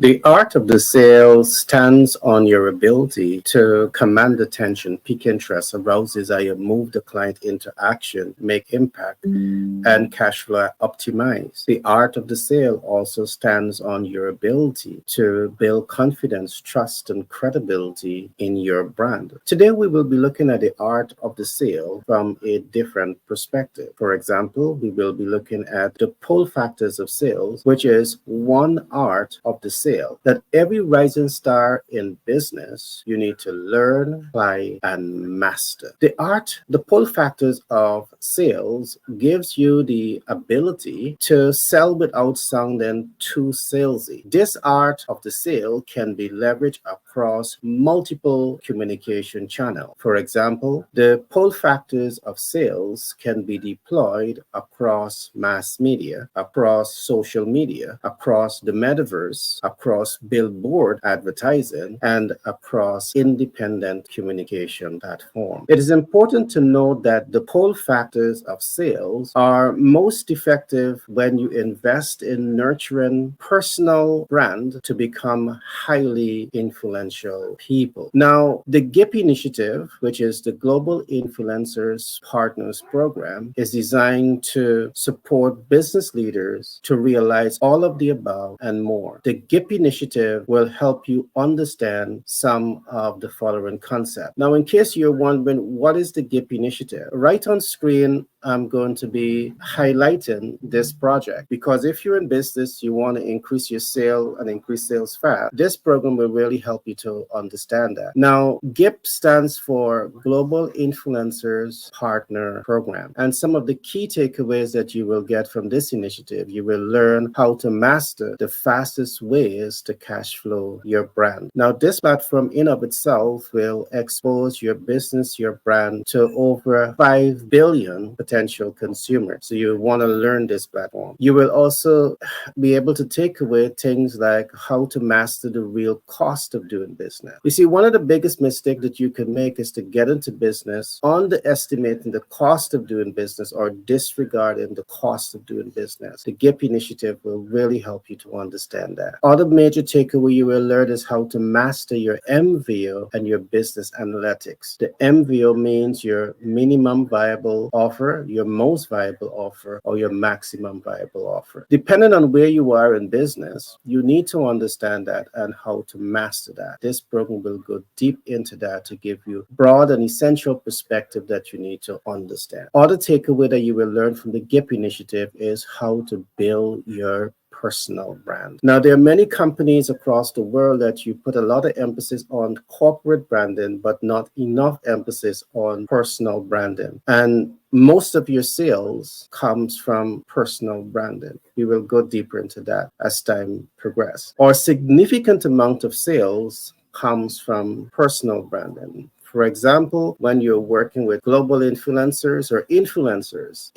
The art of the sale stands on your ability to command attention, pique interest, arouse desire, move the client into action, make impact, and cash flow optimize. The art of the sale also stands on your ability to build confidence, trust, and credibility in your brand. Today, we will be looking at the art of the sale from a different perspective. For example, we will be looking at the pull factors of sales, which is one art of the sale that every rising star in business you need to learn, apply, and master. The pull factors of sales gives you the ability to sell without sounding too salesy. This art of the sale can be leveraged across multiple communication channels. For example, the pull factors of sales can be deployed across mass media, across social media, across the metaverse, across billboard advertising, and across independent communication platforms. It is important to note that the pull factors of sales are most effective when you invest in nurturing personal brand to become highly influential people. Now, the GIP Initiative, which is the Global Influencers Partners Program, is designed to support business leaders to realize all of the above and more. The GIP Initiative will help you understand some of the following concepts. Now, in case you're wondering, what is the GIP Initiative? Right on screen, I'm going to be highlighting this project because if you're in business, you want to increase your sale and increase sales fast, this program will really help you to understand that. Now, GIP stands for Global Influencers Partner Program. And some of the key takeaways that you will get from this initiative, you will learn how to master the fastest ways to cash flow your brand. Now, this platform in of itself will expose your business, your brand to over 5 billion potential consumers. So you want to learn this platform. You will also be able to take away things like how to master the real cost of doing business. You see, one of the biggest mistakes that you can make is to get into business underestimating the cost of doing business or disregarding the cost of doing business. The GIP Initiative will really help you to understand that. Other major takeaway you will learn is how to master your MVO and your business analytics. The MVO means your minimum viable offer, your most viable offer, or your maximum viable offer. Depending on where you are in business, you need to understand that and how to master that. This program will go deep into that to give you broad and essential perspective that you need to understand. Other takeaway that you will learn from the GIP Initiative is how to build your personal brand. Now, there are many companies across the world that you put a lot of emphasis on corporate branding, but not enough emphasis on personal branding. And most of your sales comes from personal branding. We will go deeper into that as time progresses. Or significant amount of sales comes from personal branding. For example, when you're working with global influencers or influencers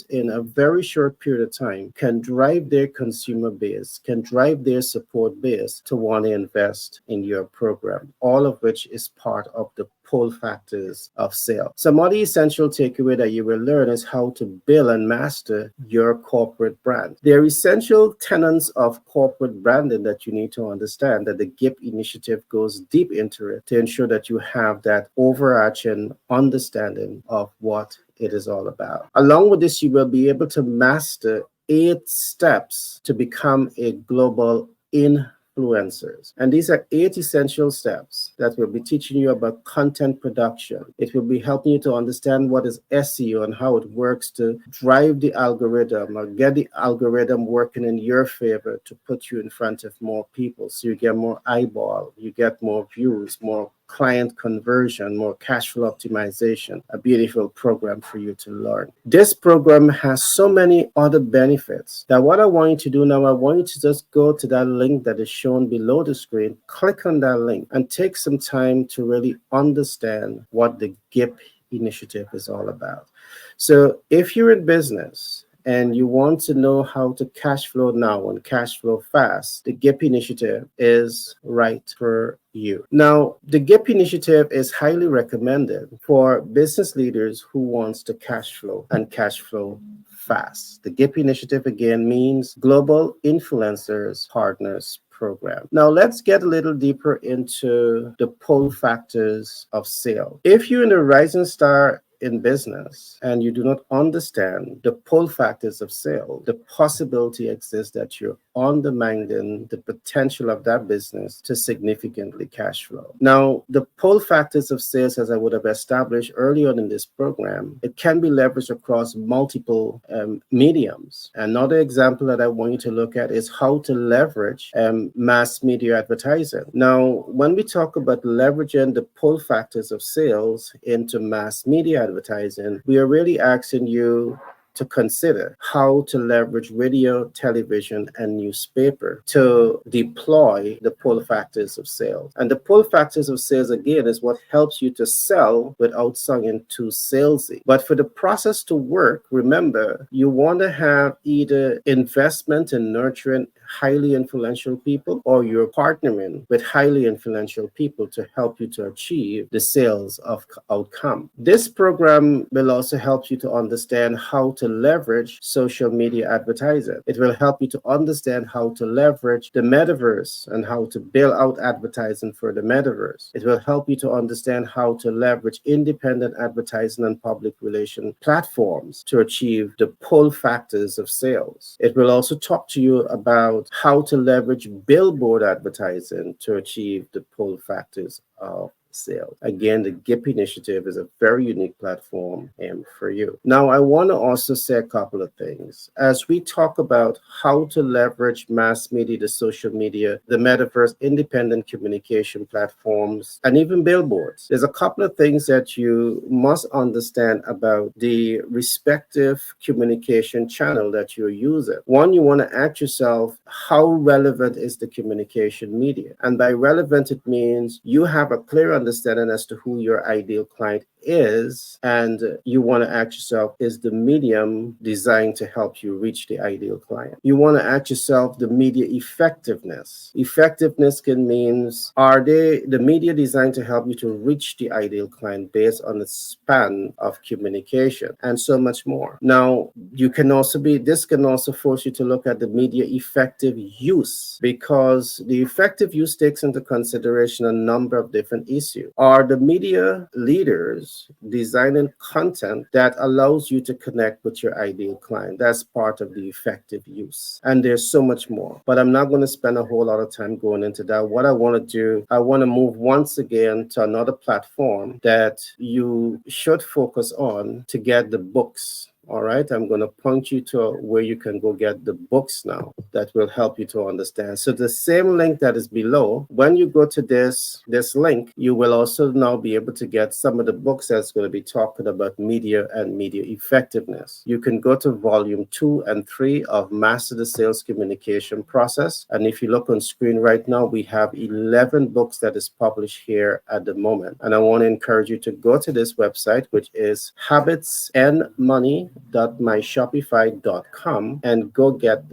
in a very short period of time can drive their consumer base, can drive their support base to want to invest in your program, all of which is part of the pull factors of sale. Some other essential takeaway that you will learn is how to build and master your corporate brand. There are essential tenets of corporate branding that you need to understand that the GIP Initiative goes deep into it to ensure that you have that overarching understanding of what it is all about. Along with this, you will be able to master 8 steps to become a global influencers. And these are 8 essential steps that will be teaching you about content production. It will be helping you to understand what is SEO and how it works to drive the algorithm or get the algorithm working in your favor to put you in front of more people. So you get more eyeball, you get more views, more client conversion, more cash flow optimization, a beautiful program for you to learn. This program has so many other benefits that what I want you to do now, I want you to just go to that link that is shown below the screen, click on that link and take some time to really understand what the GIP Initiative is all about. So if you're in business and you want to know how to cash flow now and cash flow fast, the GIP Initiative is right for you. Now, the GIP Initiative is highly recommended for business leaders who wants to cash flow and cash flow fast. The GIP Initiative again means Global Influencers Partners program. Now, let's get a little deeper into the pull factors of sale. If you're in a rising star in business and you do not understand the pull factors of sale, the possibility exists that you're undermining the potential of that business to significantly cash flow. Now, the pull factors of sales, as I would have established early on in this program, it can be leveraged across multiple mediums. Another example that I want you to look at is how to leverage mass media advertising. Now, when we talk about leveraging the pull factors of sales into mass media advertising, we are really asking you to consider how to leverage radio, television, and newspaper to deploy the pull factors of sales. And the pull factors of sales, again, is what helps you to sell without sounding too salesy. But for the process to work, remember, you want to have either investment in nurturing highly influential people, or you're partnering with highly influential people to help you to achieve the sales of outcome. This program will also help you to understand how to leverage social media advertising. It will help you to understand how to leverage the metaverse and how to build out advertising for the metaverse. It will help you to understand how to leverage independent advertising and public relation platforms to achieve the pull factors of sales. It will also talk to you about how to leverage billboard advertising to achieve the pull factors of sale. Again, the GIP Initiative is a very unique platform for you. Now, I want to also say a couple of things. As we talk about how to leverage mass media, the social media, the metaverse, independent communication platforms, and even billboards, there's a couple of things that you must understand about the respective communication channel that you're using. One, you want to ask yourself, how relevant is the communication media? And by relevant, it means you have a clear understanding as to who your ideal client is, and you want to ask yourself, is the medium designed to help you reach the ideal client? You want to ask yourself the media effectiveness. Effectiveness can mean, are the media designed to help you to reach the ideal client based on the span of communication, and so much more. Now, this can also force you to look at the media effective use, because the effective use takes into consideration a number of different issues. Are the media leaders designing content that allows you to connect with your ideal client? That's part of the effective use. And there's so much more, but I'm not going to spend a whole lot of time going into that. What I want to do, I want to move once again to another platform that you should focus on to get the books. All right, I'm going to point you to where you can go get the books now that will help you to understand. So the same link that is below, when you go to this link, you will also now be able to get some of the books that's going to be talking about media and media effectiveness. You can go to volume 2 and 3 of Master the Sales Communication Process. And if you look on screen right now, we have 11 books that is published here at the moment. And I want to encourage you to go to this website, which is habitsandmoney.myshopify.com, and go get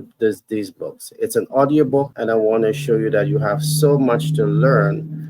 these books. It's an audiobook, and I want to show you that you have so much to learn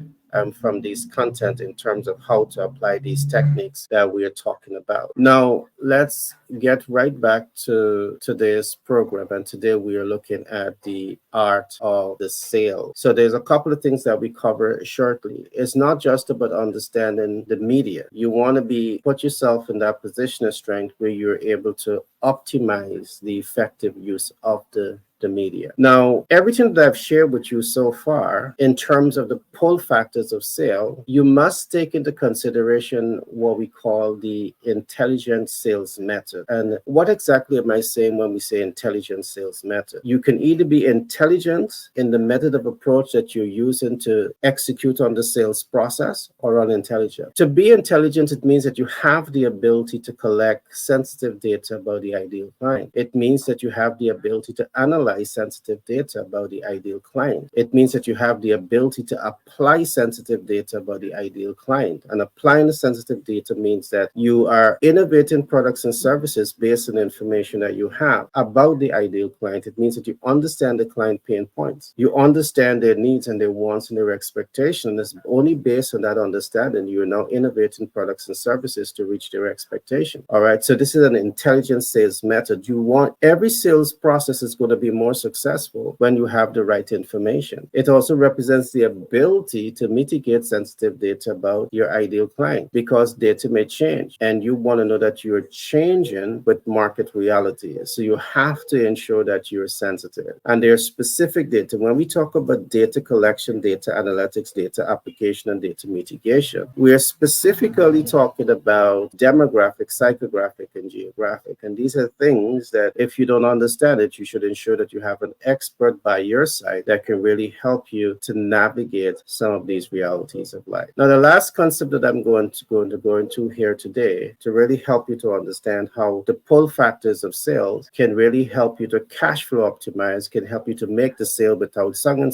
from these content in terms of how to apply these techniques that we are talking about. Now, let's get right back to today's program. And today we are looking at the art of the sale. So there's a couple of things that we cover shortly. It's not just about understanding the media. You want to put yourself in that position of strength where you're able to optimize the effective use of the media. Now, everything that I've shared with you so far in terms of the pull factors of sale, you must take into consideration what we call the intelligent sales method. And what exactly am I saying when we say intelligent sales method? You can either be intelligent in the method of approach that you're using to execute on the sales process, or unintelligent. To be intelligent, it means that you have the ability to collect sensitive data about the ideal client. It means that you have the ability to analyze sensitive data about the ideal client. It means that you have the ability to apply sensitive data about the ideal client. And applying the sensitive data means that you are innovating products and services services based on the information that you have about the ideal client. It means that you understand the client pain points. You understand their needs and their wants and their expectations. It's only based on that understanding you're now innovating products and services to reach their expectation. All right. So this is an intelligent sales method. You want every sales process is going to be more successful when you have the right information. It also represents the ability to mitigate sensitive data about your ideal client because data may change and you want to know that you're changing with market reality. So you have to ensure that you're sensitive. And there's specific data. When we talk about data collection, data analytics, data application, and data mitigation, we are specifically talking about demographic, psychographic, and geographic. And these are things that if you don't understand it, you should ensure that you have an expert by your side that can really help you to navigate some of these realities of life. Now, the last concept that I'm going to go into here today to really help you to understand how the pull factors of sales can really help you to cash flow optimize, can help you to make the sale without sounding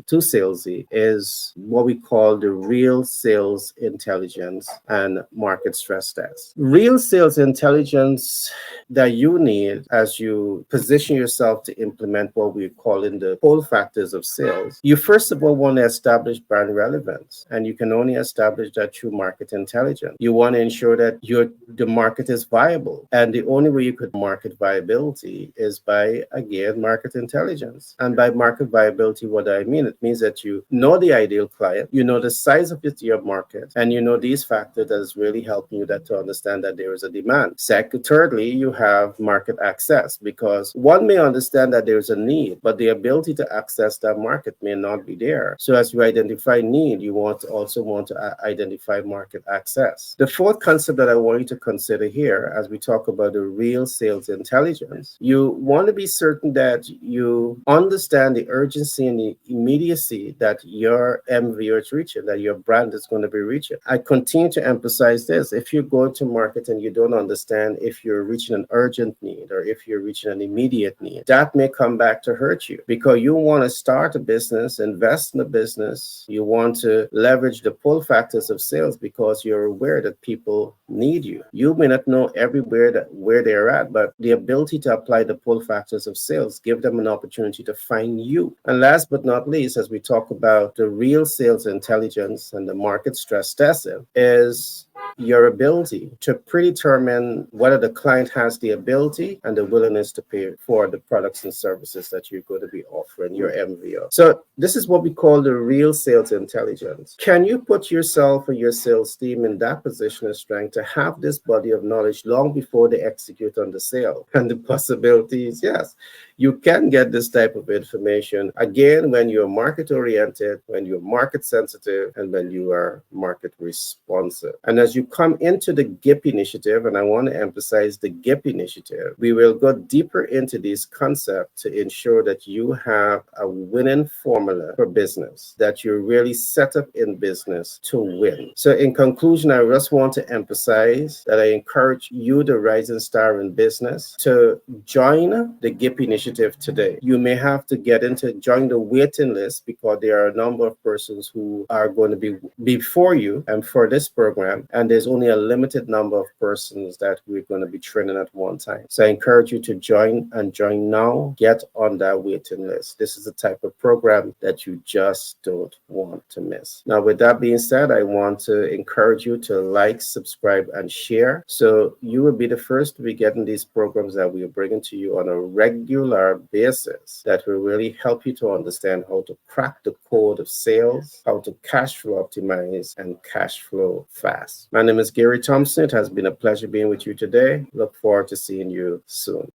too salesy, is what we call the real sales intelligence and market stress test. Real sales intelligence that you need as you position yourself to implement what we're calling the pull factors of sales. You first of all want to establish brand relevance, and you can only establish that through market intelligence. You want to ensure that the market is viable, and the only way you could market viability is by, again, market intelligence. And by market viability, what do I mean? It means that you know the ideal client, you know the size of your market, and you know these factors that is really helping you to understand that there is a demand. Thirdly, you have market access, because one may understand that there's a need, but the ability to access that market may not be there. So as you identify need, you also want to identify market access. The fourth concept that I want you to consider here as we talk about the real sales intelligence, you want to be certain that you understand the urgency and the immediacy that your MVO is reaching, that your brand is going to be reaching. I continue to emphasize this. If you go to market and you don't understand if you're reaching an urgent need or if you're reaching an immediate need, that may come back to hurt you, because you want to start a business, invest in a business. You want to leverage the pull factors of sales because you're aware that people need you. You may not know everywhere where they're at, but the ability to apply the pull factors of sales give them an opportunity to find you. And last but not least, as we talk about the real sales intelligence and the market stress testing, is your ability to predetermine whether the client has the ability and the willingness to pay for the products and services that you're going to be offering, your MVO. So this is what we call the real sales intelligence. Can you put yourself or your sales team in that position of strength to have this body of knowledge long before they execute on the sale? And the possibilities, yes, you can get this type of information, again, when you're market oriented, when you're market sensitive, and when you are market responsive. And as you come into the GIP initiative, and I want to emphasize the GIP initiative, we will go deeper into these concepts to ensure that you have a winning formula for business, that you're really set up in business to win. So in conclusion, I just want to emphasize that I encourage you, the rising star in business, to join the GIP initiative today. You may have to join the waiting list, because there are a number of persons who are going to be before you and for this program, and there's only a limited number of persons that we're going to be training at one time. So I encourage you to join now. Get on that waiting list. This is the type of program that you just don't want to miss. Now, with that being said, I want to encourage you to like, subscribe, and share, so you will be the first to be getting these programs that we are bringing to you on a regular basis, that will really help you to understand how to crack the code of sales, how to cash flow optimize, and cash flow fast. My name is Gary Thompson. It has been a pleasure being with you today. Look forward to seeing you soon.